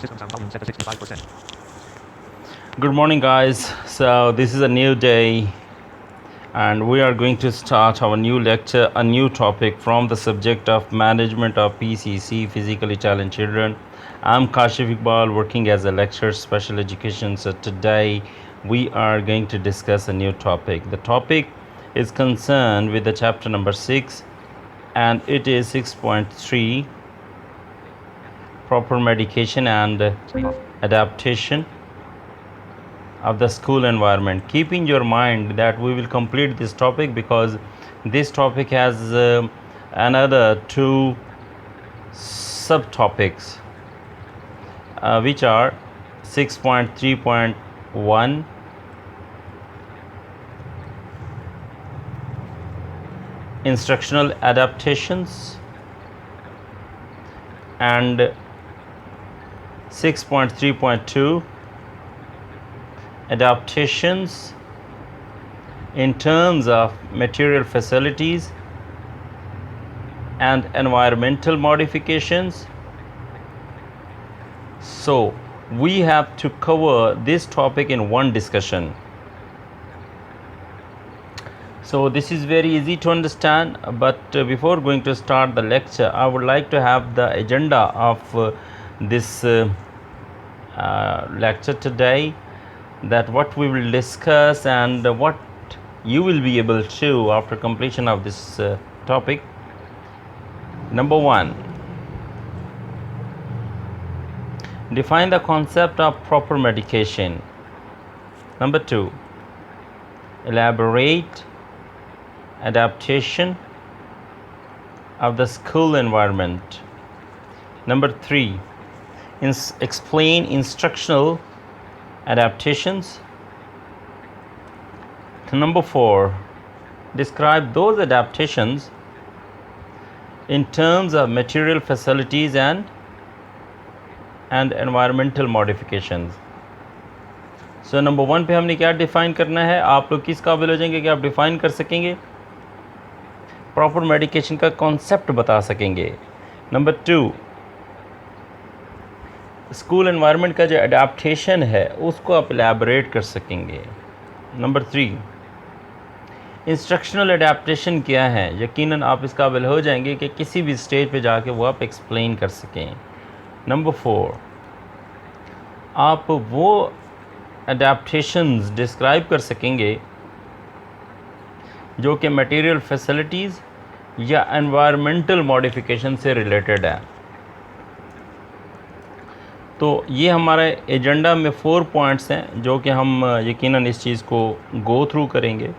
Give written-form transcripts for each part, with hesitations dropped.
System sound volume set to 65%. Good morning, guys. So, this is a new day, and we are going to start our new lecture, a new topic from the subject of management of PCC, physically challenged children. I'm Kashif Iqbal, working as a lecturer, special education. So, today we are going to discuss a new topic. The topic is concerned with the chapter number 6, and it is 6.3 proper medication and Screen off. adaptation of the school environment. Keep in your mind that we will complete this topic because this topic has another two subtopics, which are 6.3.1 instructional adaptations and 6.3.2 adaptations in terms of material facilities and environmental modifications. So we have to cover this topic in one discussion. So this is very easy to understand, but before going to start the lecture, I would like to have the agenda of this lecture today, that what we will discuss and what you will be able to after completion of this topic. Number 1, define the concept of proper medication. Number 2, elaborate adaptation of the school environment. Number 3, explain instructional adaptations. Number 4, describe those adaptations in terms of material facilities and environmental modifications. So number 1 पे हमने क्या define करना है, आप लोग किस काबिल हो जाएंगे कि आप डिफ़ाइन कर सकेंगे, प्रॉपर मेडिकेशन का कॉन्सेप्ट बता सकेंगे. नंबर 2, स्कूल एनवायरनमेंट का जो अडेप्टेशन है उसको आप एलैबोरेट कर सकेंगे. नंबर 3, इंस्ट्रक्शनल अडेप्टेशन क्या है, यकीनन आप इस काबिल हो जाएंगे कि किसी भी स्टेज पे जाके वो आप एक्सप्लेन कर सकें. नंबर 4, आप वो अडेप्टेशंस डिस्क्राइब कर सकेंगे जो कि मटेरियल फैसिलिटीज़ या एनवायरमेंटल मॉडिफिकेशन से रिलेटेड है. तो ये हमारे एजेंडा में 4 पॉइंट्स हैं जो कि हम यकीनन इस चीज़ को गो थ्रू करेंगे.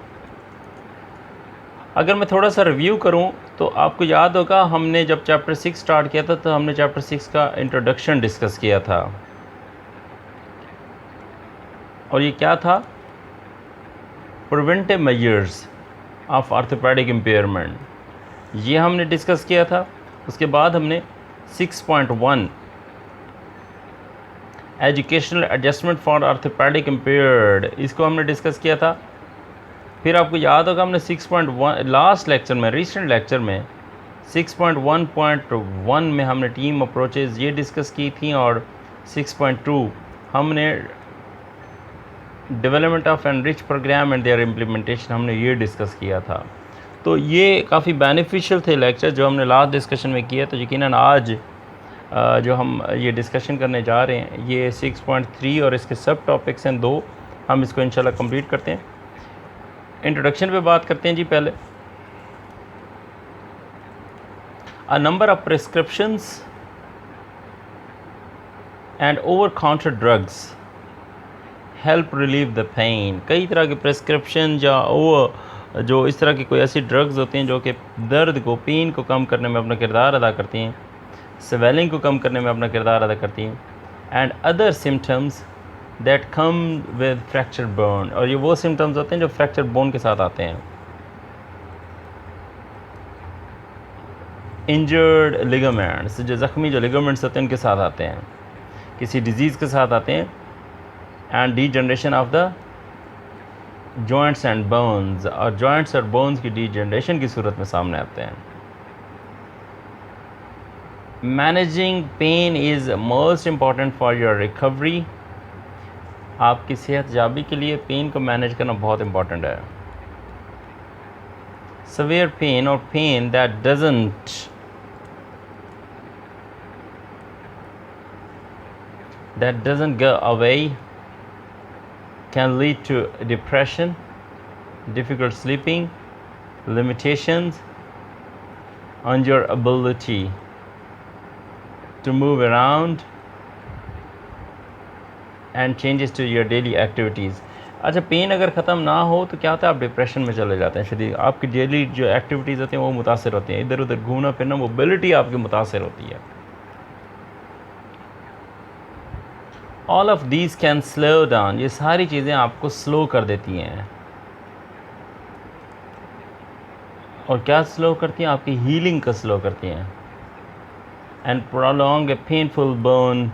अगर मैं थोड़ा सा रिव्यू करूं तो आपको याद होगा हमने जब चैप्टर 6 स्टार्ट किया था तो हमने चैप्टर 6 का इंट्रोडक्शन डिस्कस किया था, और ये क्या था, preventive measures of orthopaedic impairment, ये हमने डिस्कस किया था. उसके बाद हमने 6.1 educational adjustment for orthopaedic impaired, इसको हमने डिस्कस किया था. फिर आपको याद होगा हमने 6.1 लास्ट लेक्चर में, रिसेंट लेक्चर में 6.1.1 में हमने टीम अप्रोचेज़ ये डिस्कस की थी, और 6.2 हमने development of enrich programme and their implementation हमने ये डिस्कस किया था. तो ये काफ़ी बेनिफिशियल थे लेक्चर जो हमने लास्ट डिस्कशन में किया. तो यकीनन आज जो हम ये डिस्कशन करने जा रहे हैं ये 6.3 और इसके सब टॉपिक्स हैं 2, हम इसको इंशाल्लाह कंप्लीट करते हैं. इंट्रोडक्शन पे बात करते हैं जी. पहले, a number of prescriptions and over counter drugs help relieve the pain. कई तरह के प्रिस्क्रिप्शन या ओवर जो इस तरह की कोई ऐसी ड्रग्स होती हैं जो कि दर्द को, पेन को कम करने में अपना किरदार अदा करती हैं, स्वेलिंग को कम करने में अपना किरदार अदा करती हैं, and other symptoms that come with fracture bone. और ये वो सिम्टम्स होते हैं जो फ्रैक्चर बोन के साथ आते हैं. इंजर्ड लिगामेंट्स, जो ज़ख्मी जो लिगामेंट्स होते हैं उनके साथ आते हैं, किसी डिजीज़ के साथ आते हैं. And degeneration of the joints and bones, और जॉइंट्स और बोन्स की डीजनरेशन की सूरत में सामने आते हैं. Managing pain is most important for your recovery. आपकी सेहत याबी के लिए पेन को मैनेज करना बहुत इम्पॉर्टेंट है। severe pain or pain that doesn't go away can lead to depression, difficult sleeping, limitations on your ability to move around and changes to your daily activities. अच्छा, पेन अगर ख़त्म ना हो तो क्या होता है, आप डिप्रेशन में चले जाते हैं। शदीद आपकी डेली जो एक्टिविटीज़ होती हैं वो मुतासर होती हैं, इधर उधर घूमना फिरना, मोबिलिटी आपकी मुतासर होती है। All of these can slow down, ये सारी चीज़ें आपको स्लो कर देती हैं। और क्या स्लो करती हैं, आपकी हीलिंग को स्लो करती हैं। And prolong A painful bone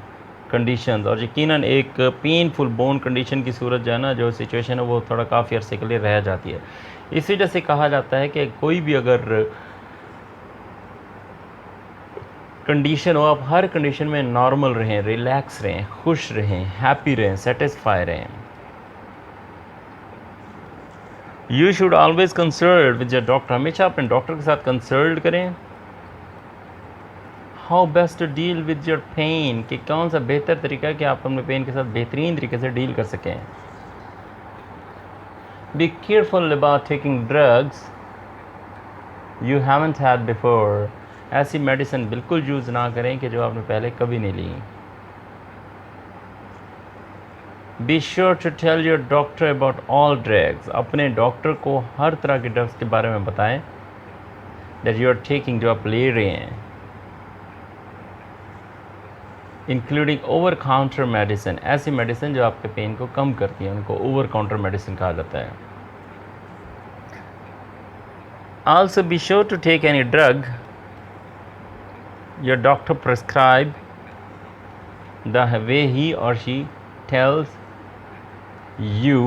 conditions, और यकीनन एक पेनफुल बोन कंडीशन की सूरत जो है ना, जो सिचुएशन है वो थोड़ा काफ़ी अरसे के लिए रह जाती है। इसी वजह से कहा जाता है कि कोई भी अगर कंडीशन हो, आप हर कंडीशन में नॉर्मल रहें, रिलैक्स रहें, खुश रहें, हैप्पी रहें, सेटिस्फाई रहें। You should always consult with your doctor, हमेशा अपने डॉक्टर के साथ कंसल्ट करें। How best to deal with your pain, कि कौन सा बेहतर तरीका है कि आप अपने पेन के साथ बेहतरीन तरीके से डील कर सकें। Be careful about taking drugs you haven't had before, ऐसी मेडिसिन बिल्कुल यूज़ ना करें कि जो आपने पहले कभी नहीं ली। Be sure to tell your doctor about all drugs, अपने डॉक्टर को हर तरह के ड्रग्स के बारे में बताएं दैट यू आर टेकिंग, जो आप ले रहे हैं, इंक्लूडिंग ओवर काउंटर मेडिसिन, ऐसी मेडिसिन जो आपके पेन को कम करती हैं, उनको ओवर काउंटर मेडिसिन कहा जाता है। Also be sure to take any drug your doctor prescribe the way he or she tells you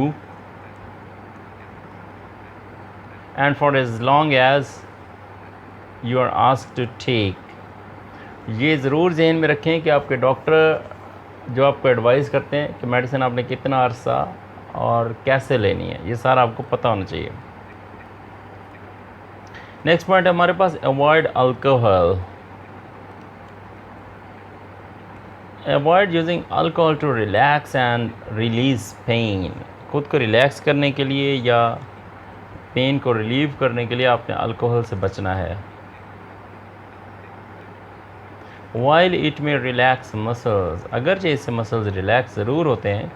and for as long as you are asked to take। ये ज़रूर ज़हन में रखें कि आपके डॉक्टर जो आपको एडवाइस करते हैं कि मेडिसिन आपने कितना अरसा और कैसे लेनी है, ये सारा आपको पता होना चाहिए। नेक्स्ट पॉइंट है हमारे पास, avoid alcohol. Avoid using alcohol to relax and release pain, खुद को रिलैक्स करने के लिए या पेन को रिलीव करने के लिए आपने अल्कोहल से बचना है। वाइल इट में रिलैक्स मसल्स, अगरचे इससे मसल्स रिलैक्स ज़रूर होते हैं,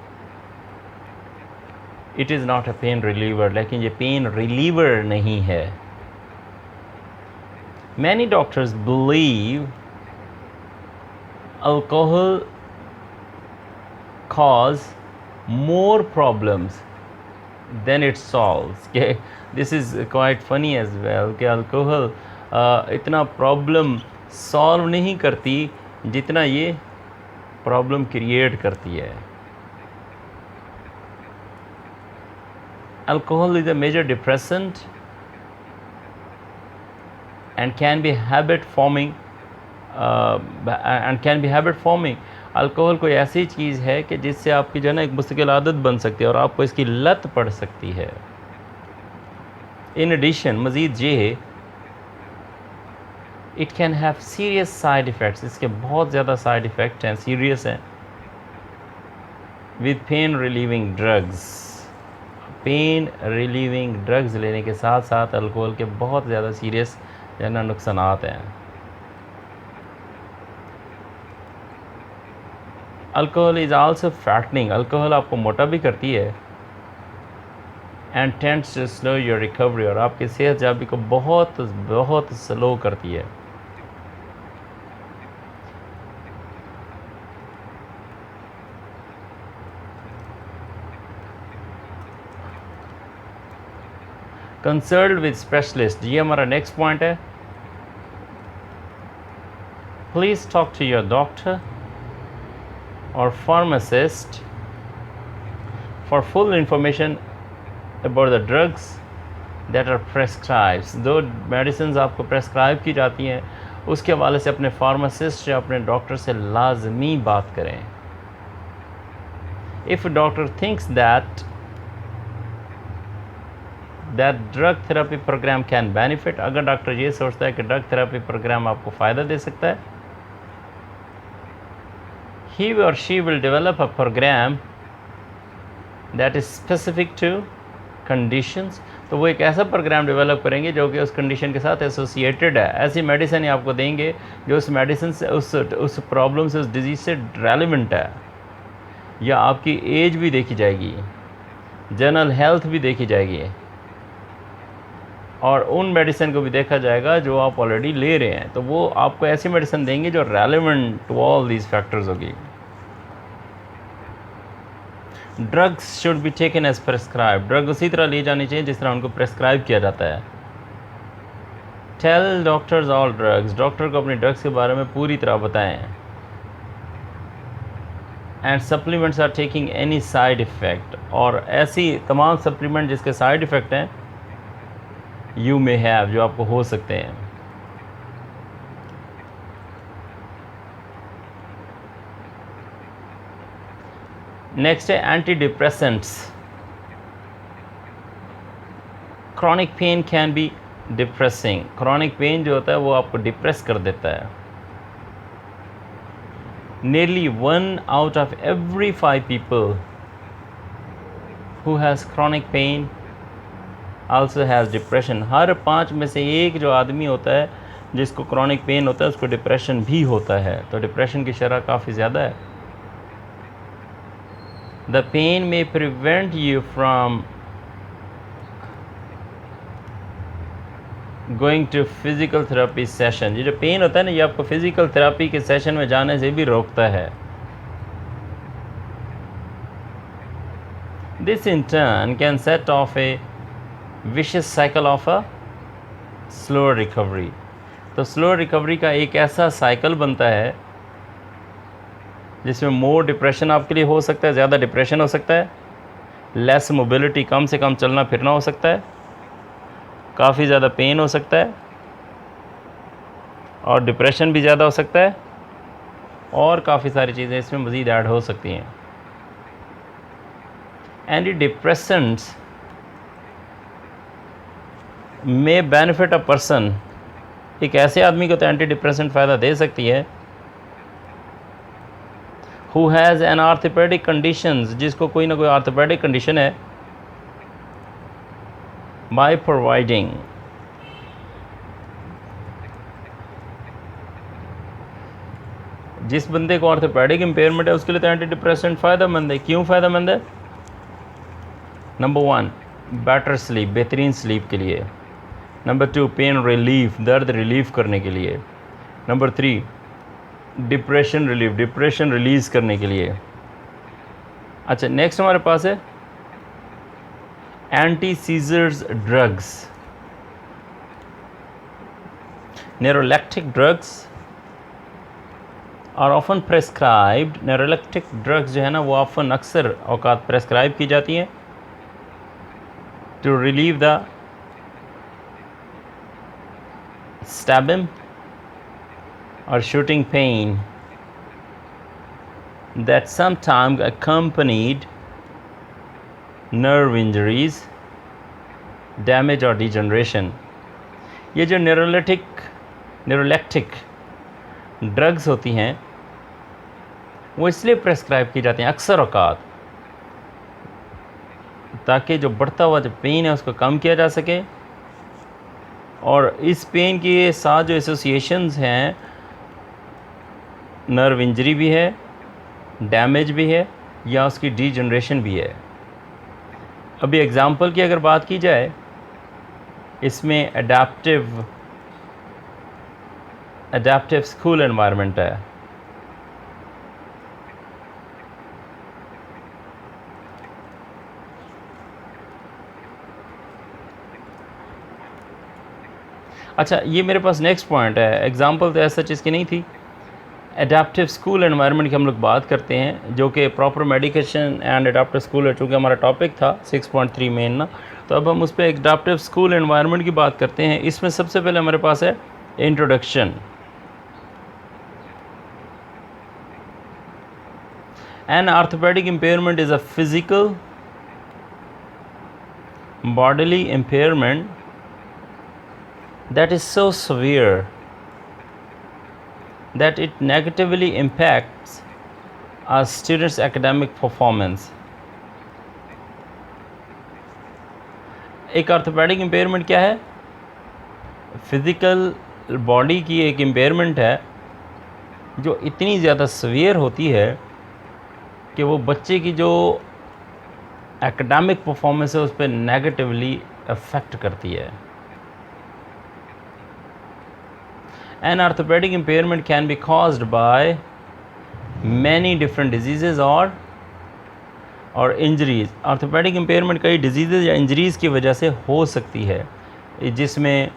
it is not a pain reliever, लेकिन ये पेन रिलीवर नहीं है। Many doctors believe alcohol cause more problems than it solves, कि this is quite funny as well, कि अल्कोहल इतना प्रॉब्लम सॉल्व नहीं करती जितना ये प्रॉब्लम क्रिएट करती है। Alcohol is a major depressant and can be habit forming alcohol कोई ऐसी चीज़ है कि जिससे आपकी जो है ना एक मुस्तकिल आदत बन सकती है और आपको इसकी लत पड़ सकती है। इन एडिशन मज़ीद ये it can have serious side effects, इसके बहुत ज़्यादा साइड इफ़ेक्ट हैं, सीरियस हैं। With pain relieving drugs, pain relieving drugs लेने के साथ साथ अल्कोहल के बहुत ज़्यादा सीरियस जो है ना नुकसानात हैं। Alcohol is also fattening, alcohol आपको मोटा भी करती है। And tends to slow your recovery, और आपकी सेहत याबी को बहुत बहुत स्लो करती है। कंसल्ट विद स्पेशलिस्ट, ये हमारा नेक्स्ट पॉइंट है। Please talk to your doctor or pharmacist for full information about the drugs that are prescribed। दो मेडिसिन आपको प्रेस्क्राइब की जाती हैं उसके हवाले से अपने फार्मासिस्ट या अपने डॉक्टर से लाजमी बात करें। If doctor thinks that drug therapy programme can benefit, अगर डॉक्टर ये सोचता है कि ड्रग थेरेपी प्रोग्राम आपको फ़ायदा दे सकता है, he or she will develop a program that is specific to conditions। तो वो एक ऐसा प्रोग्राम डेवलप करेंगे जो कि उस कंडीशन के साथ एसोसिएटेड है। ऐसी मेडिसिन ही आपको देंगे जो उस मेडिसिन से उस प्रॉब्लम से, उस डिजीज़ से रेलिवेंट है, या आपकी एज भी देखी जाएगी, जनरल हेल्थ भी देखी जाएगी, और उन मेडिसिन को भी देखा जाएगा जो आप ऑलरेडी ले रहे हैं। तो वो आपको ऐसी मेडिसिन देंगे जो relevant to all these factors होगी। Drugs should be taken as prescribe, drug उसी तरह ली जानी चाहिए जिस तरह उनको प्रेस्क्राइब किया जाता है। Tell doctors all drugs, doctor को अपनी ड्रग्स के बारे में पूरी तरह बताएं। And supplements are taking any side effect, और ऐसी तमाम सप्लीमेंट जिसके साइड इफ़ेक्ट हैं यू मे हैव, जो आपको हो सकते हैं। नेक्स्ट है antidepressants. Chronic pain can be depressing, chronic pain जो होता है वो आपको डिप्रेस कर देता है। Nearly 1 out of every 5 people who has chronic pain also has depression। हर 5 में से एक जो आदमी होता है जिसको क्रॉनिक पेन होता है उसको डिप्रेशन भी होता है। तो डिप्रेशन की शरह काफ़ी ज़्यादा है। The pain may prevent you from going to physical therapy session, ये जो पेन होता है ना, ये आपको फिज़िकल थेरेपी के सेशन में जाने से भी रोकता है। This in turn can set of A vicious cycle of a slow recovery. तो स्लो रिकवरी का एक ऐसा साइकिल बनता है जिसमें मोर डिप्रेशन आपके लिए हो सकता है, ज़्यादा डिप्रेशन हो सकता है, लेस मोबिलिटी, कम से कम चलना फिरना हो सकता है, काफ़ी ज़्यादा पेन हो सकता है, और डिप्रेशन भी ज़्यादा हो सकता है, और काफ़ी सारी चीज़ें इसमें मज़ीद ऐड हो सकती हैं। एंटी डिप्रेसेंट्स में बेनिफिट अ पर्सन, एक ऐसे आदमी को तो एंटी डिप्रेसेंट फ़ायदा दे सकती है who has an orthopaedic conditions, जिसको कोई ना कोई आर्थोपेडिक कंडीशन है, by providing जिस बंदे को ऑर्थोपेडिक इम्पेयरमेंट है उसके लिए तो एंटी डिप्रेसेंट फ़ायदेमंद है। क्यों फ़ायदेमंद है? नंबर 1 बेटर स्लीप, बेहतरीन स्लीप के लिए। नंबर 2 पेन रिलीफ, दर्द रिलीफ करने के लिए। Number 3 depression relief, depression release करने के लिए। अच्छा, नेक्स्ट हमारे पास है anti seizures drugs, neuroleptic drugs are often prescribed. neuroleptic drugs जो है ना वो ऑफन अक्सर औकात प्रेस्क्राइब की जाती हैं टू रिलीव द स्टैबिंग और shooting pain that sometimes accompanied nerve injuries, damage or degeneration। ये जो न्यूरोलेप्टिक ड्रग्स होती हैं वो इसलिए प्रेस्क्राइब की जाती हैं अक्सर औकात ताकि जो बढ़ता हुआ जो पेन है उसको कम किया जा सके, और इस पेन के साथ जो एसोसिएशंस हैं, नर्व इंजरी भी है, डैमेज भी है, या उसकी डीजनरेशन भी है। अभी एग्ज़ाम्पल की अगर बात की जाए, इसमें अडेप्टिव स्कूल एनवायरनमेंट है। अच्छा, ये मेरे पास नेक्स्ट पॉइंट है। एग्ज़ाम्पल तो ऐसा चीज़ की नहीं थी। एडेप्टिव स्कूल एनवायरनमेंट की हम लोग बात करते हैं, जो कि proper medication and adaptive school है, चूँकि हमारा टॉपिक था 6.3 मेन ना, तो अब हम उस पर एडेप्टिव स्कूल एनवायरनमेंट की बात करते हैं। इसमें सबसे पहले हमारे पास है introduction. An orthopedic impairment is a physical bodily impairment that is so severe that it negatively impacts a student's academic performance. एक ऑर्थोपेडिक इम्पेयरमेंट क्या है? फिज़िकल बॉडी की एक इम्पेयरमेंट है जो इतनी ज़्यादा सीवियर होती है कि वो बच्चे की जो एकेडमिक परफॉर्मेंस है उस पर नेगेटिवली अफेक्ट करती है. An orthopedic impairment can be caused by many different diseases or injuries. Orthopaedic impairment कई डिजीज़ या इंजरीज़ की वजह से हो सकती है, जिसमें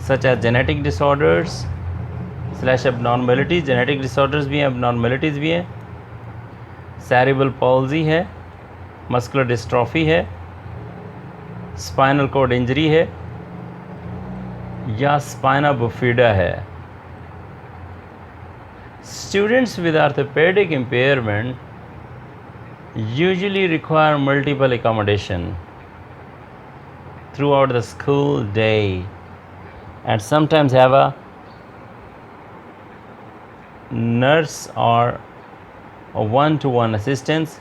such as genetic disorders / abnormalities. Genetic disorders भी हैं, एबनॉर्मेलिटीज़ भी हैं. सेरेब्रल पॉल्जी है, मस्कुलर डिस्ट्रॉफी है, स्पाइनल कॉर्ड इंजरी है या स्पाइना बिफिडा है. Students with orthopaedic impairment usually require multiple accommodation throughout the school day and sometimes have a nurse or a one-to-one assistant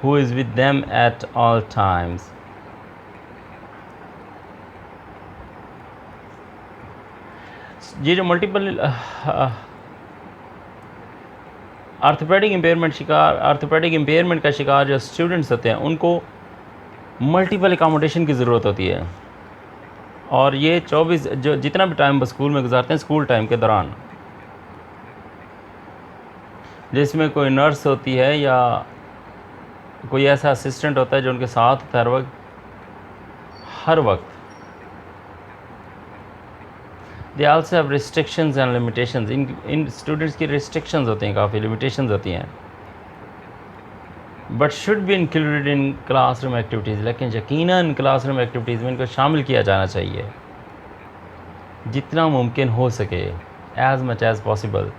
who is with them at all times. ये जो multiple orthopaedic impairment का शिकार जो students होते हैं उनको multiple accommodation की ज़रूरत होती है. और ये 24 जो जितना भी टाइम वो स्कूल में गुजारते हैं स्कूल टाइम के दौरान, जिसमें कोई नर्स होती है या कोई ऐसा असिस्टेंट होता है जो उनके साथ होता है हर वक्त. They also have restrictions and limitations. In students की रिस्ट्रिक्शंस होती हैं, काफ़ी लिमिटेशंस होती हैं. But should be included in classroom activities. लेकिन यकीनन क्लासरूम एक्टिविटीज़ में इनको शामिल किया जाना चाहिए जितना मुमकिन हो सके, as much as possible.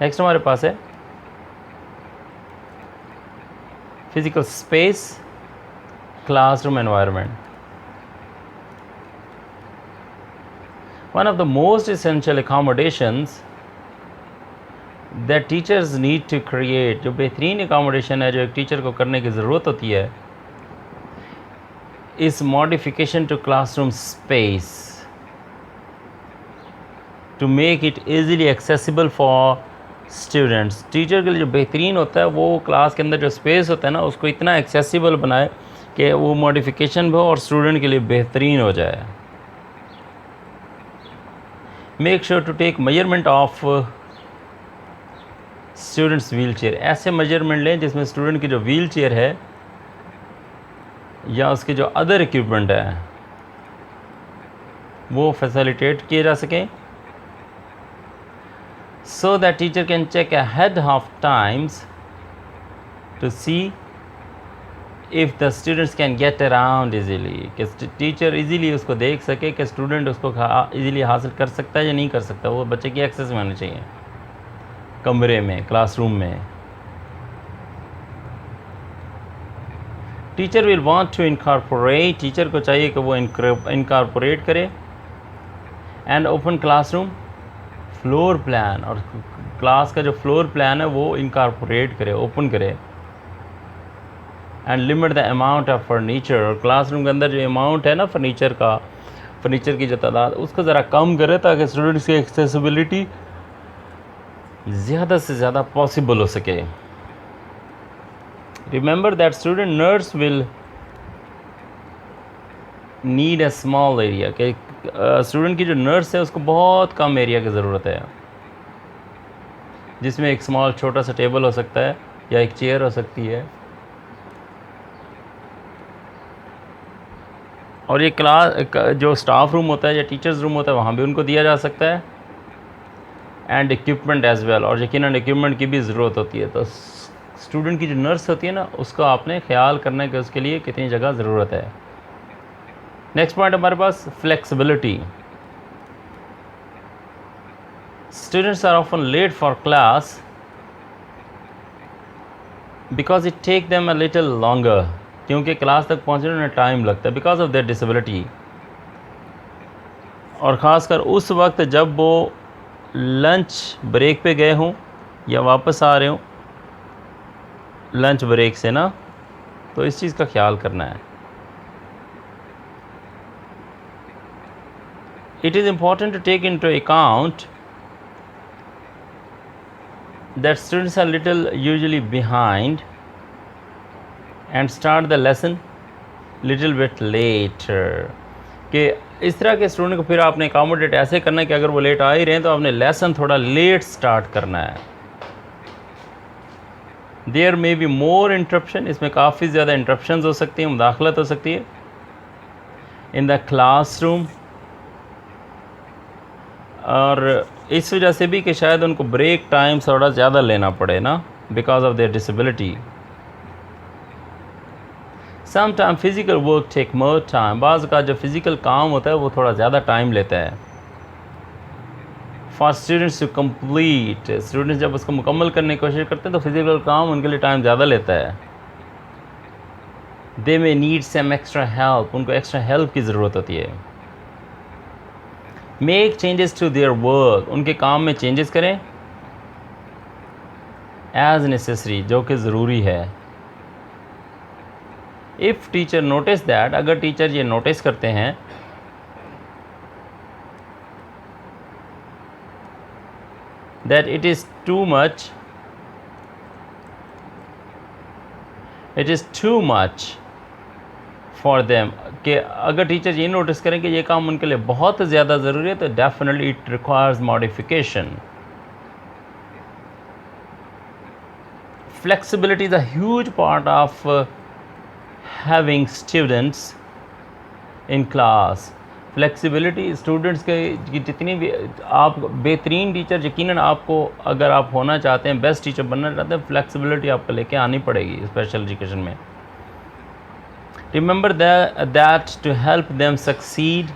Next हमारे पास है physical space, classroom environment. One of the most essential accommodations that teachers need to create, जो बेहतरीन accommodation है जो एक टीचर को करने की ज़रूरत होती है, is modification to classroom space to make it easily accessible for students. Teacher के लिए जो बेहतरीन होता है वो क्लास के अंदर जो स्पेस होता है ना उसको इतना एक्सेसिबल बनाए कि वो मॉडिफिकेशन भी हो और स्टूडेंट के लिए बेहतरीन हो जाए. Make sure to take measurement of students wheelchair. ऐसे मेजरमेंट लें जिसमें स्टूडेंट की जो व्हील चेयर है या उसके जो अदर इक्विपमेंट है वो फैसिलिटेट किए जा सकें, so that teacher can check ahead of times to see if the students can get around easily. कि टीचर इजीली उसको देख सके कि स्टूडेंट उसको इजीली हासिल कर सकता है या नहीं कर सकता. वो बच्चे की एक्सेस में होनी चाहिए कमरे में, क्लासरूम में. Teacher will want to incorporate. Teacher को चाहिए कि वो इनकॉर्पोरेट करे and open classroom floor plan. और क्लास का जो फ्लोर प्लान है वो इनकॉर्पोरेट करे, ओपन करे. And limit the amount of furniture. और क्लासरूम के अंदर जो अमाउंट है ना फर्नीचर की जो तादाद उसको ज़रा कम करे ताकि स्टूडेंट्स की एक्सेसिबिलिटी ज़्यादा से ज़्यादा पॉसिबल हो सके. Remember that student nurse will need a small area. कि स्टूडेंट की जो नर्स है उसको बहुत कम एरिया की ज़रूरत है, जिसमें एक स्मॉल छोटा सा टेबल हो सकता है या एक चेयर हो सकती है. और ये क्लास जो स्टाफ रूम होता है या टीचर्स रूम होता है वहाँ भी उनको दिया जा सकता है. And equipment as well. और यकीनन इक्विपमेंट की भी ज़रूरत होती है. तो स्टूडेंट की जो नर्स होती है ना उसका आपने ख्याल करने के उसके लिए कितनी जगह ज़रूरत है. नेक्स्ट पॉइंट हमारे पास flexibility. Students are often late for class because it take them a little longer, क्योंकि क्लास तक पहुंचने में टाइम लगता है बिकॉज ऑफ देयर डिसेबिलिटी, और ख़ासकर उस वक्त जब वो लंच ब्रेक पे गए हों या वापस आ रहे हों लंच ब्रेक से ना, तो इस चीज़ का ख्याल करना है. It is important to take into account that students are little usually behind and start the lesson little bit later. कि इस तरह के स्टूडेंट को फिर आपने अकोमोडेट ऐसे करना है कि अगर वो लेट आ ही रहे हैं तो आपने लेसन थोड़ा लेट स्टार्ट करना है. There may be more interruption, इसमें काफ़ी ज़्यादा इंटरप्शंस हो सकती हैं, मुदाखलत हो सकती है इन द क्लासरूम, और इस वजह से भी कि शायद उनको ब्रेक टाइम थोड़ा ज़्यादा लेना पड़े ना, because of their disability. Some time physical work take more time, बाज़ का जो फिज़िकल काम होता है वो थोड़ा ज़्यादा टाइम लेता है. For students to complete, students जब उसको मुकम्मल करने की कोशिश करते हैं तो फिज़िकल काम उनके लिए टाइम ज़्यादा लेता है. They may need some extra help, उनको एक्स्ट्रा हेल्प की ज़रूरत होती है. Make changes to their work, उनके काम में चेंजेस करें एज नेसेसरी, जो कि ज़रूरी है. इफ़ टीचर नोटिस दैट, अगर टीचर ये नोटिस करते हैं that it is too much for them, कि अगर टीचर ये नोटिस करें कि ये काम उनके लिए बहुत ज़्यादा ज़रूरी है, तो definitely it requires modification. Flexibility is a huge part of having students in class. Flexibility students के की जितनी भी, आप बेहतरीन टीचर यकीनन आपको, अगर आप होना चाहते हैं, बेस्ट टीचर बनना चाहते हैं, फ्लेक्सिबिलिटी आपको लेके आनी पड़ेगी स्पेशल एजुकेशन में. Remember that to help them succeed,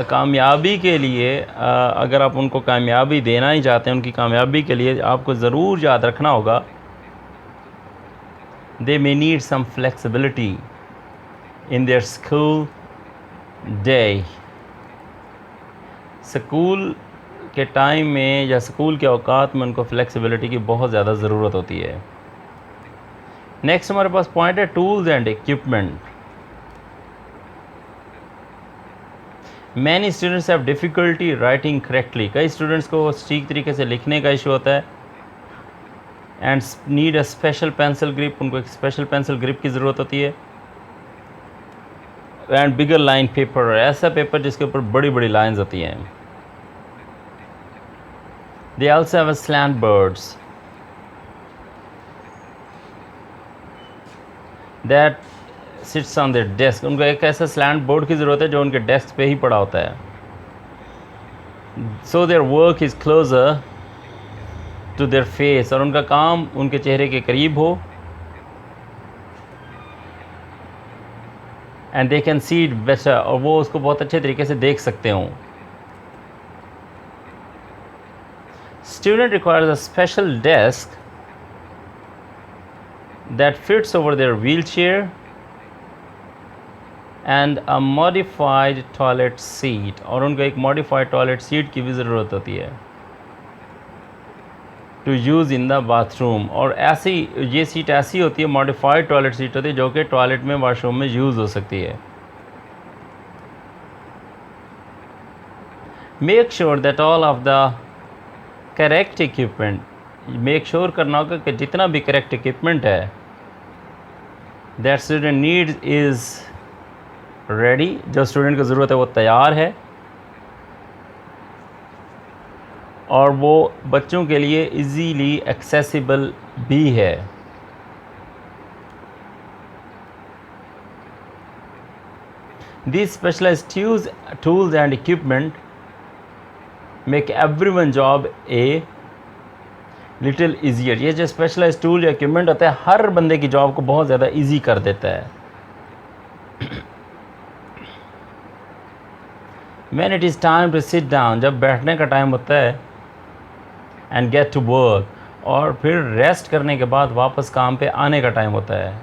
कामयाबी के लिए, अगर आप उनको कामयाबी देना ही चाहते हैं, उनकी कामयाबी के लिए आपको ज़रूर याद रखना होगा they may need some flexibility in their school day. School के टाइम में या स्कूल के औकात में उनको फ्लेक्सिबिलिटी की बहुत ज़्यादा ज़रूरत होती है. नेक्स्ट हमारे पास पॉइंट है tools and equipment. Many students have difficulty writing correctly, कई स्टूडेंट्स को ठीक तरीके से लिखने का इशू होता है. And need a special pencil grip, उनको एक स्पेशल पेंसिल ग्रिप की ज़रूरत होती है. एंड बिगर लाइन पेपर, ऐसा पेपर जिसके ऊपर बड़ी बड़ी लाइंस होती हैं. They also have a slant boards that sits on their desk, उनको एक ऐसा स्लैंट बोर्ड की ज़रूरत है जो उनके डेस्क पे ही पड़ा होता है. So their work is closer to their face, और उनका काम उनके चेहरे के करीब हो. And they can see it better, और वो उसको बहुत अच्छे तरीके से देख सकते हों. Student requires a special desk that fits over their wheelchair and a modified toilet seat, और उनको एक modified toilet seat की भी ज़रूरत होती है to use in the bathroom. और ऐसी ये सीट ऐसी होती है, modified toilet seat होती है, जो कि टॉयलेट में, वॉशरूम में यूज़ हो सकती है. Make sure that all of the correct equipment, make sure करना होगा कि जितना भी करेक्ट इक्विपमेंट है that student need is ready, जो स्टूडेंट को ज़रूरत है वो तैयार है, और वो बच्चों के लिए इजीली एक्सेसिबल भी है. These specialized tools and equipment make everyone job a little easier. ये जो स्पेशलाइज टूल या इक्विपमेंट होता है हर बंदे की जॉब को बहुत ज़्यादा इजी कर देता है. When it is time to sit down, जब बैठने का टाइम होता है, एंड गेट टू वर्क, और फिर रेस्ट करने के बाद वापस काम पे आने का टाइम होता है.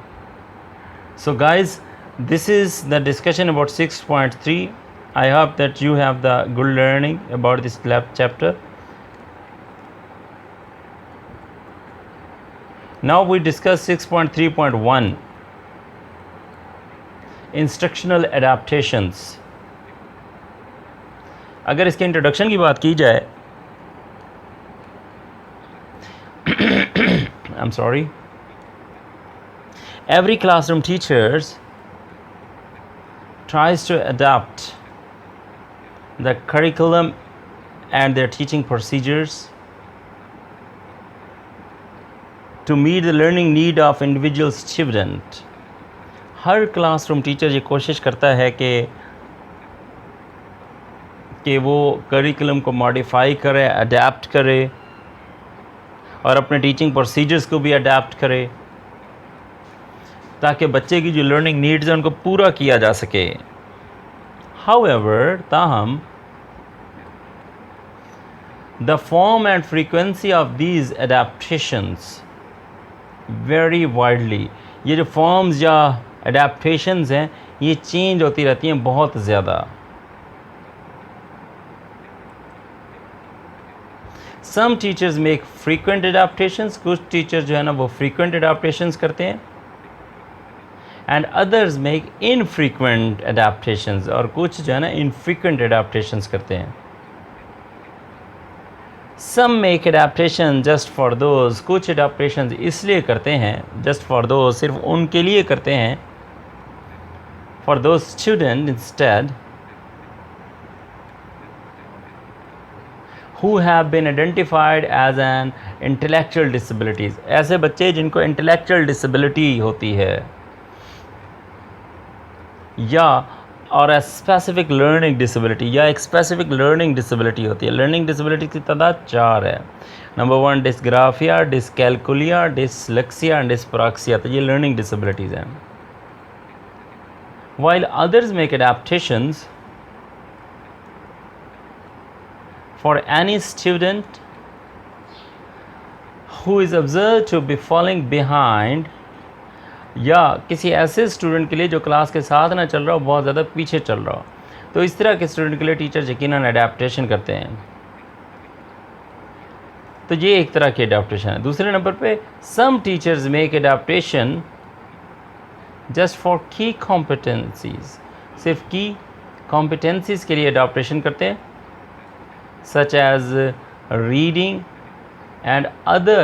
So guys, this is the discussion about 6.3. I hope that you have the good learning about this chapter. Now we discuss 6.3.1 instructional adaptations. अगर इसके इंट्रोडक्शन की बात की जाए, I'm sorry, every classroom teachers tries to adapt the curriculum and their teaching procedures to meet the learning need of individual student. Her classroom teacher ये कोशिश करता है कि वो करिकुलम को मॉडिफाई करे, अडेप्ट करे, और अपने टीचिंग प्रोसीजर्स को भी अडेप्ट करे, ताकि बच्चे की जो लर्निंग नीड्स हैं उनको पूरा किया जा सके. हाउएवर, ताहम, the form and frequency of these adaptations vary widely. ये जो फॉर्म्स या अडेप्टेशंस हैं ये चेंज होती रहती हैं बहुत ज़्यादा. Some teachers make frequent adaptations, कुछ टीचर जो है ना वो फ्रीक्वेंट अडेप्टेशंस करते हैं, and others make infrequent adaptations, और कुछ जो है ना इनफ्रीक्वेंट अडेप्टेशंस करते हैं. Some make adaptation just for those, कुछ अडेप्टेशंस इसलिए करते हैं, जस्ट फॉर दोज, सिर्फ उनके लिए करते हैं, for those student instead who have been identified as an intellectual disabilities. ऐसे बच्चे जिनको intellectual disability होती है, या और a specific learning disability, या एक specific learning disability होती है. learning disability की तादाद 4 है. Number 1 dysgraphia, dyscalculia, dyslexia and dyspraxia. तो ये learning disabilities हैं. while others make adaptations for any student who is observed to be falling behind, या किसी ऐसे स्टूडेंट के लिए जो क्लास के साथ ना चल रहा हो, बहुत ज़्यादा पीछे चल रहा हो, तो इस तरह के स्टूडेंट के लिए टीचर यकीनन अडेप्टेशन करते हैं. तो ये एक तरह की अडेप्टेशन है. दूसरे नंबर पे, some teachers make adaptation just for key competencies, सिर्फ की कॉम्पिटेंसीज के लिए अडेप्टेशन करते हैं, such as reading and other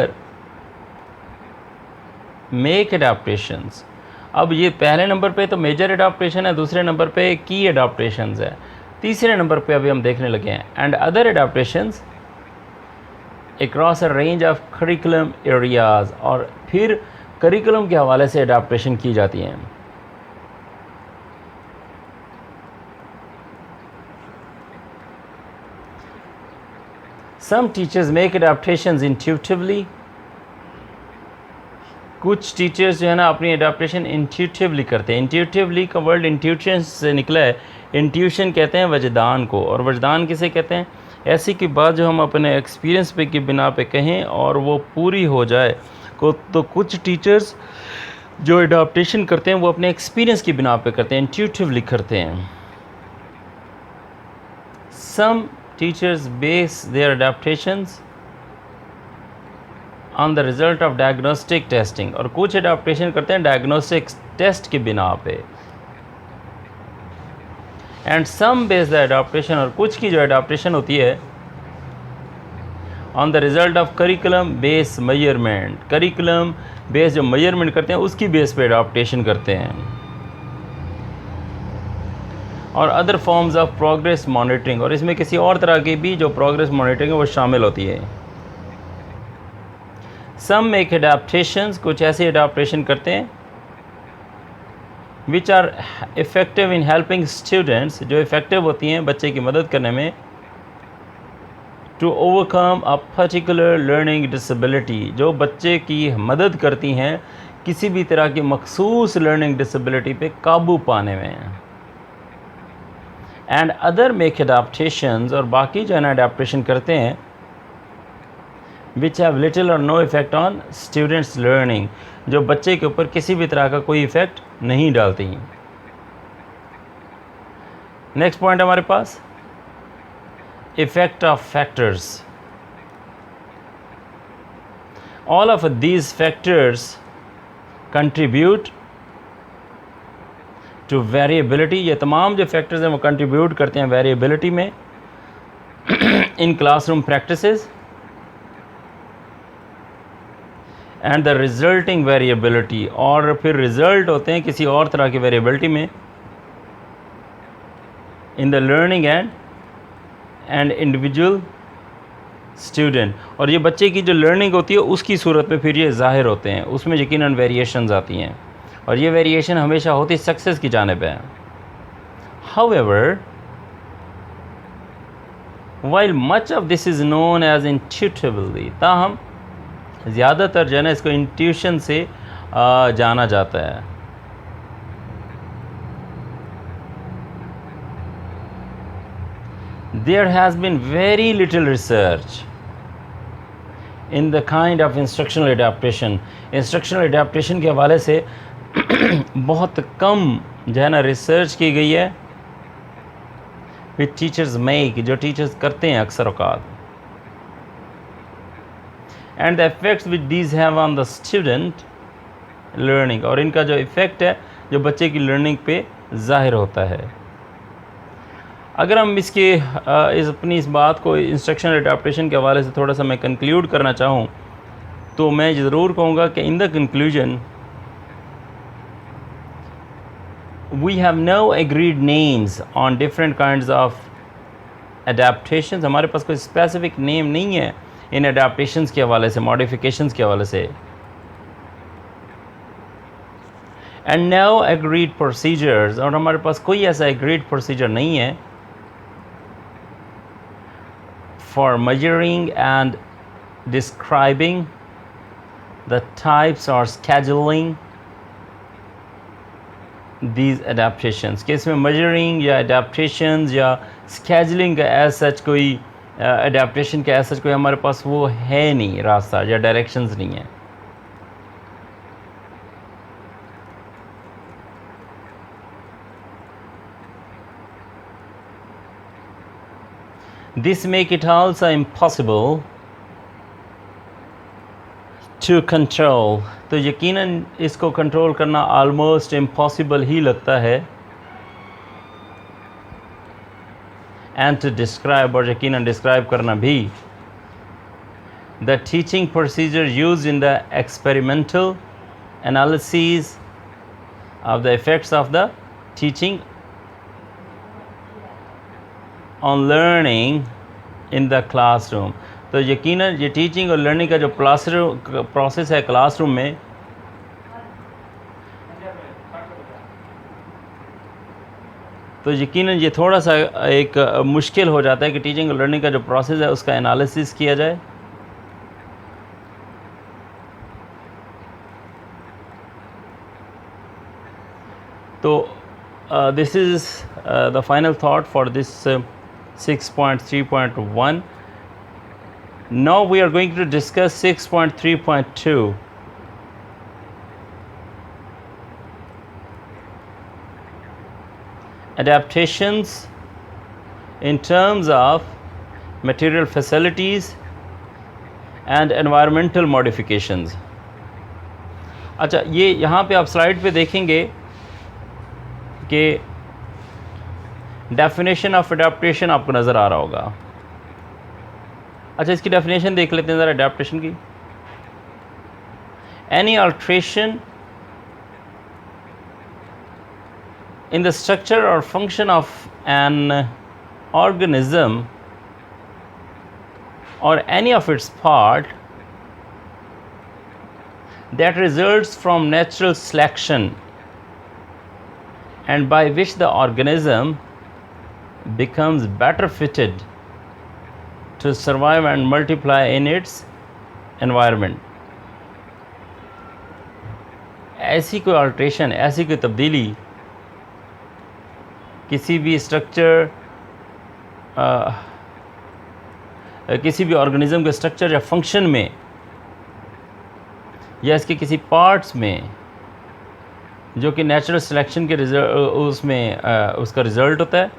make adaptations. अब ये पहले नंबर पे तो मेजर अडाप्टेशन है, दूसरे नंबर पे की अडाप्टेशंस है, तीसरे नंबर पे अभी हम देखने लगे हैं and other adaptations across a range of curriculum areas, और फिर करिकुलम के हवाले से अडाप्टेशन की जाती हैं. Some teachers make adaptations intuitively. कुछ टीचर्स जो है ना अपनी अडाप्टेशन इंट्यूटिवली करते हैं. इंट्यूटिवली का वर्ड इंट्यूशन से निकला है. इंट्यूशन कहते हैं वजदान को, और वजदान किसे कहते हैं? ऐसी की बात जो हम अपने एक्सपीरियंस पे की बिना पे कहें और वो पूरी हो जाए को. तो कुछ टीचर्स जो अडाप्टेशन करते हैं वो अपने एक्सपीरियंस की बिना पे करते हैं, इंट्यूटिवली करते हैं. सम teachers base their adaptations on the result of diagnostic testing, और कुछ अडाप्टेशन करते हैं डायग्नोस्टिक टेस्ट की बिना पे. And some base the adaptation, और कुछ की जो अडाप्टेशन होती है on the result of curriculum base measurement, curriculum base जो मेजरमेंट करते हैं उसकी बेस पे अडाप्टेशन करते हैं. और other forms of progress monitoring, और इसमें किसी और तरह की भी जो प्रोग्रेस मॉनिटरिंग है वो शामिल होती है. सम मेक अडाप्टेशंस, कुछ ऐसे अडाप्टेशन करते हैं which are effective in helping students, जो इफ़ेक्टिव होती हैं बच्चे की मदद करने में, to overcome a particular learning disability, जो बच्चे की मदद करती हैं किसी भी तरह की मखसूस लर्निंग डिसेबिलिटी पे काबू पाने में. एंड अदर मेक अडाप्टेशंस, और बाकी जो है ना अडाप्टेशन करते हैं, which have little or no effect on students learning, जो बच्चे के ऊपर किसी भी तरह का कोई इफ़ेक्ट नहीं डालती हैं। नेक्स्ट पॉइंट हमारे पास effect of factors. All of these factors contribute to variability, ये तमाम जो फैक्टर्स हैं वो कंट्रीब्यूट करते हैं वेरिएबिलिटी में in classroom practices and the resulting variability, और फिर रिजल्ट होते हैं किसी और तरह की वेरिएबिलिटी में in the learning and individual student, और ये बच्चे की जो लर्निंग होती है उसकी सूरत में फिर ये ज़ाहिर होते हैं, उसमें यकीनन वेरिएशंस आती हैं, और ये वेरिएशन हमेशा होती सक्सेस की जानिब है। However, while much of this is known as intuitively, ताहम ज़्यादातर जो है ना इसको इंट्यूशन से जाना जाता है। There has been very little research in the kind of instructional adaptation. Instructional adaptation के हवाले से बहुत कम जो है ना रिसर्च की गई है, which teachers make, जो टीचर्स करते हैं अक्सर औकात, and the effects which these have on the student learning, और इनका जो इफ़ेक्ट है जो बच्चे की लर्निंग पे ज़ाहिर होता है। अगर हम इस बात को इंस्ट्रक्शनल अडैप्टेशन के हवाले से थोड़ा सा मैं कंक्लूड करना चाहूँ, तो मैं ज़रूर कहूँगा कि in the conclusion we have no agreed names on different kinds of adaptations. हमारे पास कोई स्पेसिफिक नेम नहीं है इन अडैप्टेशंस के हवाले से, मॉडिफिकेशंस के हवाले से, एंड नो एग्रीड प्रोसीजर्स, और हमारे पास कोई ऐसा एग्रीड प्रोसीजर नहीं है for measuring and describing the types or scheduling these adaptations, कि इसमें measuring या adaptations या scheduling का as such कोई adaptation का as such कोई हमारे पास वो है नहीं, रास्ता या directions नहीं है। This make it also impossible to control, तो यकीनन इसको कंट्रोल करना almost impossible ही लगता है, and to describe, और यकीनन describe करना भी, the teaching procedure used in the experimental analyses of the effects of the teaching on learning in the classroom, तो यकीनन ये टीचिंग और लर्निंग का जो प्रोसेस है क्लासरूम में, तो यकीनन ये थोड़ा सा एक मुश्किल हो जाता है कि टीचिंग और लर्निंग का जो प्रोसेस है उसका एनालिसिस किया जाए। तो this is the final thought for this 6.3.1. Now we are going to discuss 6.3.2. Adaptations in terms of material facilities and environmental modifications. अच्छा, ये यहाँ पे आप स्लाइड पे देखेंगे कि डेफिनेशन ऑफ अडेप्टेशन आपको नज़र आ रहा होगा। अच्छा, इसकी डेफिनेशन देख लेते हैं ज़रा अडेप्टेशन की। Any alteration in the structure or function of an organism or any of its part that results from natural selection and by which the organism becomes better fitted to survive and multiply in its environment. ऐसी कोई alteration, ऐसी कोई तब्दीली किसी भी structure, किसी भी organism के स्ट्रक्चर या फंक्शन में या इसके किसी पार्ट्स में जो कि नेचुरल सिलेक्शन के उसमें उसका रिज़ल्ट होता है,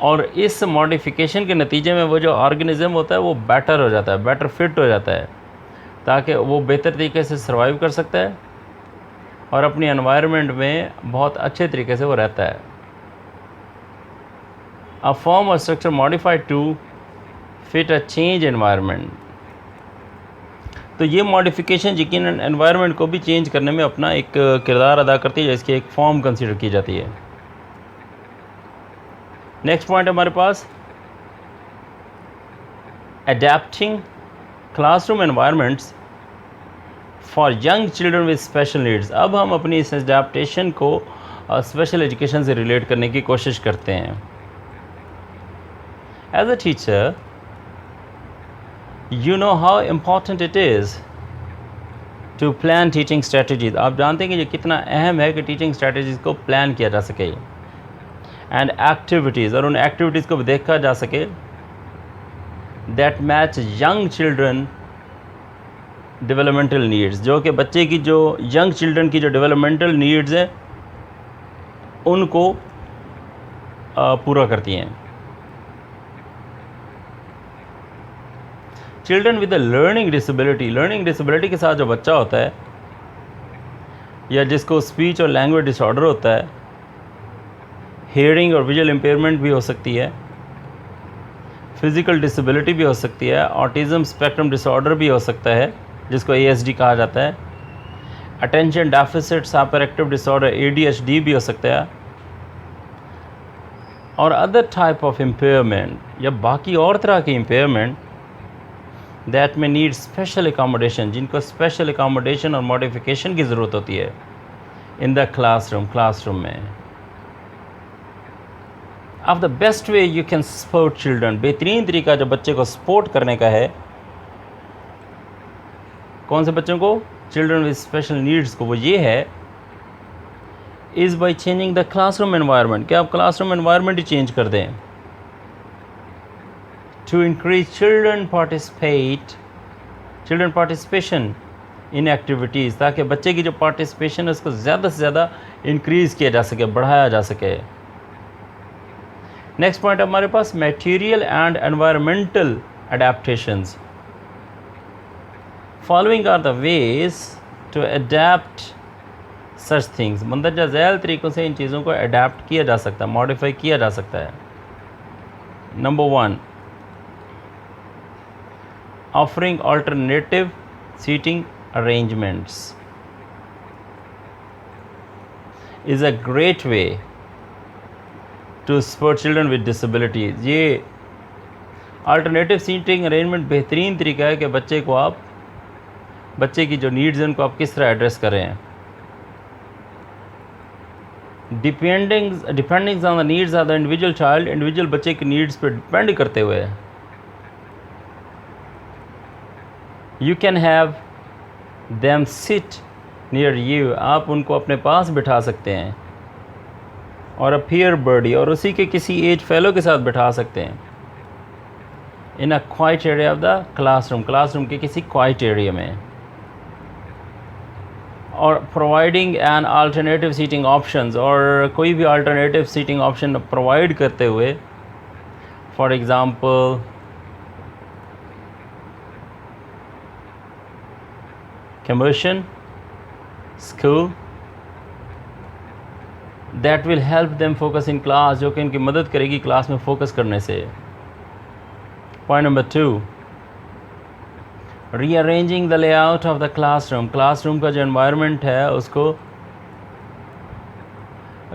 और इस मॉडिफिकेशन के नतीजे में वो जो ऑर्गेनिज़म होता है वो बेटर हो जाता है, बेटर फिट हो जाता है, ताकि वो बेहतर तरीके से सर्वाइव कर सकता है और अपनी एनवायरनमेंट में बहुत अच्छे तरीके से वो रहता है। अ फॉर्म और structure modified to fit a change environment. तो ये मॉडिफिकेशन यकीनन एनवायरनमेंट को भी चेंज करने में अपना एक किरदार अदा करती है, जिसकी एक फॉर्म कंसीडर की जाती है। नेक्स्ट पॉइंट हमारे पास adapting classroom environments for young children with special needs. अब हम अपनी इस अडेप्टेशन को स्पेशल एजुकेशन से रिलेट करने की कोशिश करते हैं। As a teacher, you know how important it is to plan teaching strategies। आप जानते हैं कि ये कितना अहम है कि टीचिंग स्ट्रेटजीज़ को प्लान किया जा सके, एंड एक्टिविटीज़, और उन एक्टिविटीज़ को भी देखा जा सके that match young children developmental needs, जो कि बच्चे की जो यंग चिल्ड्रन की जो डेवलपमेंटल नीड्स हैं उनको पूरा करती हैं। Children with a learning disability के साथ जो बच्चा होता है या जिसको स्पीच और लैंग्वेज डिसऑर्डर होता है, हियरिंग और विजुअल इम्पेयरमेंट भी हो सकती है, फिज़िकल डिसेबिलिटी भी हो सकती है, ऑटिज़म स्पेक्ट्रम डिसऑर्डर भी हो सकता है जिसको ASD कहा जाता है, attention deficit hyperactive disorder ADHD भी हो सकता है, और अदर टाइप ऑफ इम्पेयरमेंट या बाकी और तरह की इम्पेयरमेंट दैट में नीड स्पेशल एकोमोडेशन, जिनको स्पेशल एकोमोडेशन और मॉडिफिकेशन की ज़रूरत होती है इन द क्लासरूम में। अब the best way you can support children, बेहतरीन तरीका जो बच्चे को सपोर्ट करने का है, कौन से बच्चों को, चिल्ड्रन विद स्पेशल नीड्स को, वो ये है is by changing the classroom environment, कि आप क्लासरूम एनवायरनमेंट ही चेंज कर दें। To increase children participation in activities, ताकि बच्चे की जो पार्टिसिपेशन है उसको ज़्यादा से ज़्यादा इंक्रीज़ किया जा सके, बढ़ाया जा सके। नेक्स्ट पॉइंट हमारे पास material and environmental adaptations. Following are the ways to adapt such things. मंदरजा झैल तरीक़ों से इन चीज़ों को अडेप्ट किया जा सकता है, मॉडिफाई किया जा सकता है। Number 1, offering alternative seating arrangements is a great way to support children with disabilities। ये alternative seating arrangement बेहतरीन तरीका है कि बच्चे की जो नीड्स हैं उनको आप किस तरह एड्रेस कर रहे हैं। Depending on the needs of the individual child, individual बच्चे की नीड्स पर डिपेंड करते हुए you can have them sit near you, आप उनको अपने पास बिठा सकते हैं, और अ पीयर बर्डी, और उसी के किसी एज फेलो के साथ बिठा सकते हैं in a quiet area of the classroom के किसी क्वाइट एरिया में, और providing an alternative seating options, और कोई भी अल्टरनेटिव सीटिंग ऑप्शन प्रोवाइड करते हुए, for example commercial school that will help them focus in class, जो कि इनकी मदद करेगी क्लास में फोकस करने से। Point number 2, rearranging the layout of the classroom का जो एनवायरनमेंट है उसको,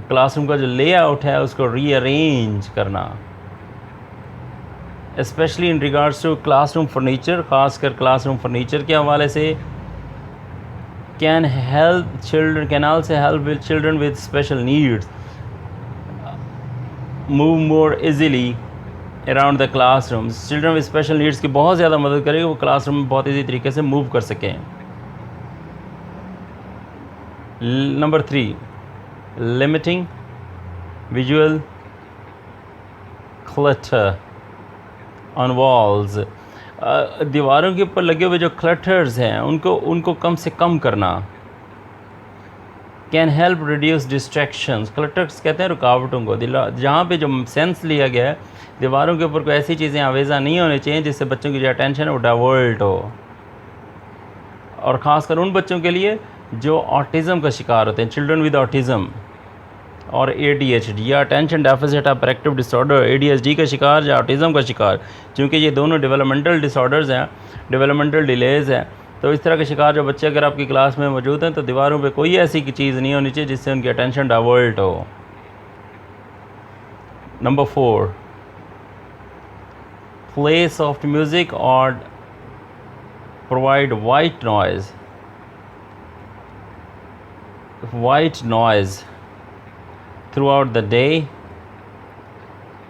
क्लासरूम का जो लेआउट है उसको रीअरेंज करना, specially in regards to classroom furniture, ख़ासकर क्लासरूम फर्नीचर के हवाले से। can also help with children with special needs move more easily around the classrooms। children with special needs की बहुत ज़्यादा मदद करेगी, वो क्लासरूम में बहुत ईजी तरीके से मूव कर सकें। Number 3, limiting visual clutter on walls, दीवारों के ऊपर लगे हुए जो क्लटर्स हैं उनको कम से कम करना। Can help reduce distractions, clutters कहते हैं रुकावटों को, जहाँ पे जो सेंस लिया गया है दीवारों के ऊपर कोई ऐसी चीज़ें आवेज़ा नहीं होनी चाहिए जिससे बच्चों की जो अटेंशन है वो डाइवर्ट हो, और ख़ासकर उन बच्चों के लिए जो ऑटिज़म का शिकार होते हैं, चिल्ड्रन विद ऑटिज़म और ADHD या attention deficit hyperactive disorder, ADHD का शिकार या ऑटिज़म का शिकार, क्योंकि ये दोनों डेवलपमेंटल डिसऑर्डर्स हैं, डेवलपमेंटल डिलेज़ हैं। तो इस तरह के शिकार जो बच्चे अगर आपकी क्लास में मौजूद हैं तो दीवारों पे कोई ऐसी चीज़ नहीं होनी चाहिए जिससे उनकी अटेंशन डाइवर्ट हो। नंबर 4, प्ले सॉफ्ट म्यूज़िक और provide white noise throughout the day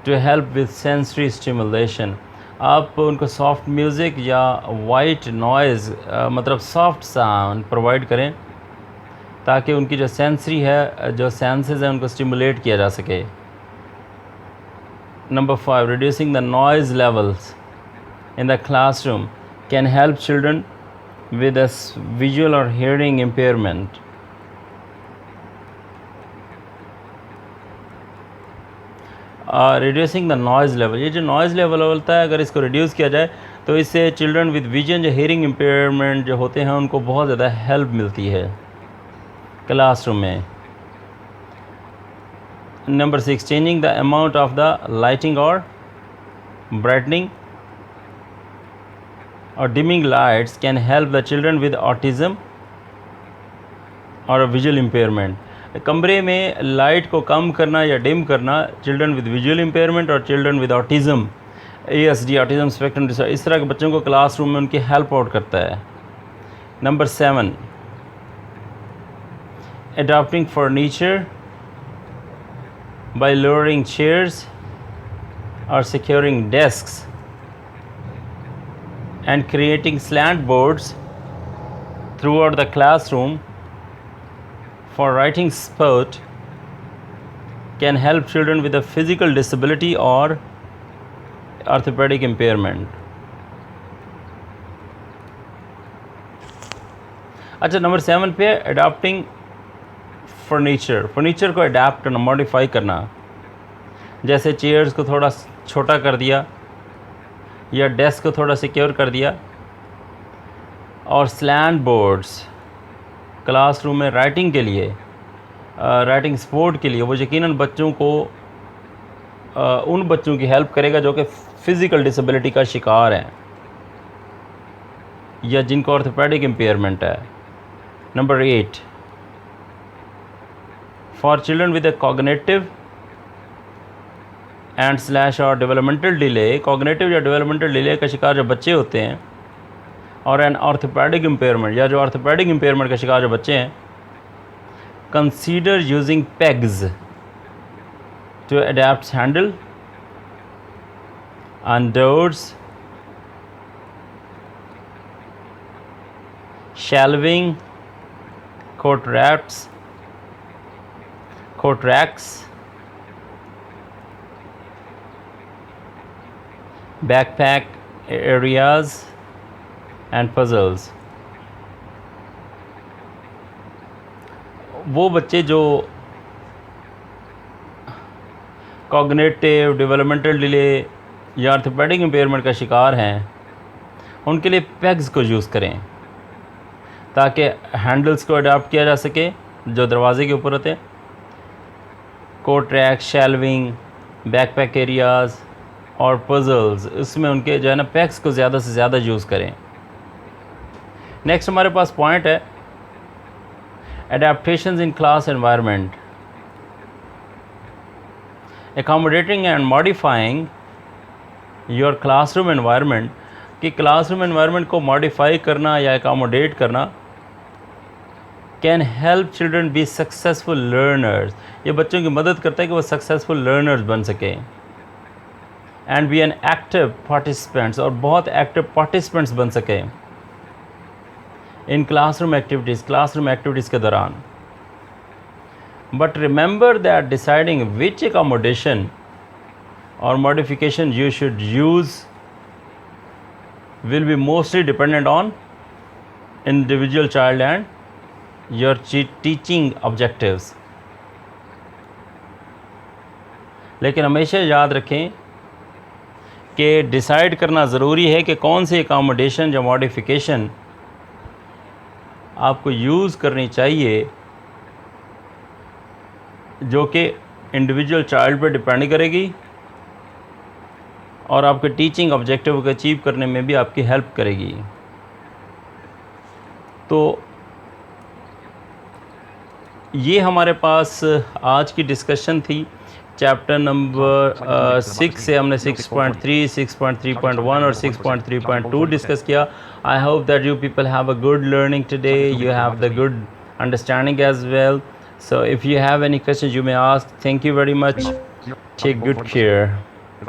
to help with sensory stimulation। आप उनको सॉफ्ट म्यूज़िक या वाइट नॉइज़ मतलब सॉफ्ट साउंड प्रोवाइड करें ताकि उनकी जो सेंसरी है, जो सेंसेस हैं, उनको स्टिमुलेट किया जा सके। Number 5, reducing the noise levels in the classroom can help children with a visual or hearing impairment. Reducing the noise level, ये जो नॉइज़ लेवल होता है अगर इसको रिड्यूस किया जाए तो इससे चिल्ड्रन विद विजन या हियरिंग इम्पेयरमेंट जो होते हैं उनको बहुत ज़्यादा हेल्प मिलती है क्लासरूम में। Number 6, changing the amount of the lighting और ब्राइटनिंग और dimming lights can help the children with autism और विजुअल इम्पेयरमेंट। कमरे में लाइट को कम करना या डिम करना चिल्ड्रन विद विजुअल इम्पेयरमेंट और children with autism, ASD autism spectrum disorder, इस तरह के बच्चों को क्लासरूम में उनकी हेल्प आउट करता है। Number 7, adopting furniture by lowering chairs or securing desks and creating slant boards throughout the classroom for writing sport can help children with a physical disability or orthopedic impairment। अच्छा, number 7 पे adopting furniture को adapt करना, modify करना, जैसे chairs को थोड़ा छोटा कर दिया या डेस्क को थोड़ा सिक्योर कर दिया, और स्लैंट बोर्ड्स क्लासरूम में राइटिंग के लिए, राइटिंग सपोर्ट के लिए, वो यकीनन बच्चों को उन बच्चों की हेल्प करेगा जो कि फ़िज़िकल डिसेबिलिटी का शिकार हैं या जिनको ऑर्थोपेडिक इम्पेयरमेंट है। Number 8, for children with A cognitive and slash और डेवलपमेंटल डिले, कॉग्निटिव या डेवलपमेंटल डिले का शिकार जो बच्चे होते हैं और एन ऑर्थोपेडिक इम्पेयरमेंट या जो ऑर्थोपेडिक इम्पेयरमेंट का शिकार जो बच्चे हैं, consider using pegs to adapt handle on doors, shelving, coat racks, backpack areas and puzzles। वो बच्चे जो कॉग्निटिव, डेवलपमेंटल डिले या ऑर्थोपेडिक इम्पेयरमेंट का शिकार हैं, उनके लिए पेग्स को यूज़ करें ताकि हैंडल्स को अडॉप्ट किया जा सके जो दरवाजे के ऊपर होते हैं, coat rack, shelving, backpack areas और पजल्स, इसमें उनके जो है ना पेग्स को ज़्यादा से ज़्यादा यूज़ करें। नेक्स्ट हमारे पास पॉइंट है adaptations in class environment, accommodating and modifying your classroom environment, कि क्लासरूम एनवायरनमेंट को मॉडिफाई करना या एकोमोडेट करना can help children be successful learners, ये बच्चों की मदद करता है कि वो सक्सेसफुल लर्नर्स बन सकें, and be an active participants, और बहुत एक्टिव पार्टिसिपेंट्स बन सकें in classroom activities, classroom activities के दौरान। But remember that deciding which accommodation or modification you should use will be mostly dependent on individual child and your teaching objectives. लेकिन हमेशा याद रखें कि डिसाइड करना ज़रूरी है कि कौन सी एकोमोडेशन या मॉडिफिकेशन आपको यूज़ करनी चाहिए, जो कि इंडिविजुअल चाइल्ड पर डिपेंड करेगी और आपके टीचिंग ऑब्जेक्टिव को अचीव करने में भी आपकी हेल्प करेगी. तो ये हमारे पास आज की डिस्कशन थी. चैप्टर नंबर 6 से हमने 6.3, 6.3.1 और 6.3.2 डिस्कस किया. I hope that you people have a good learning today, you have the good understanding as well. So if you have any questions you may ask. Thank you very much. Take good care.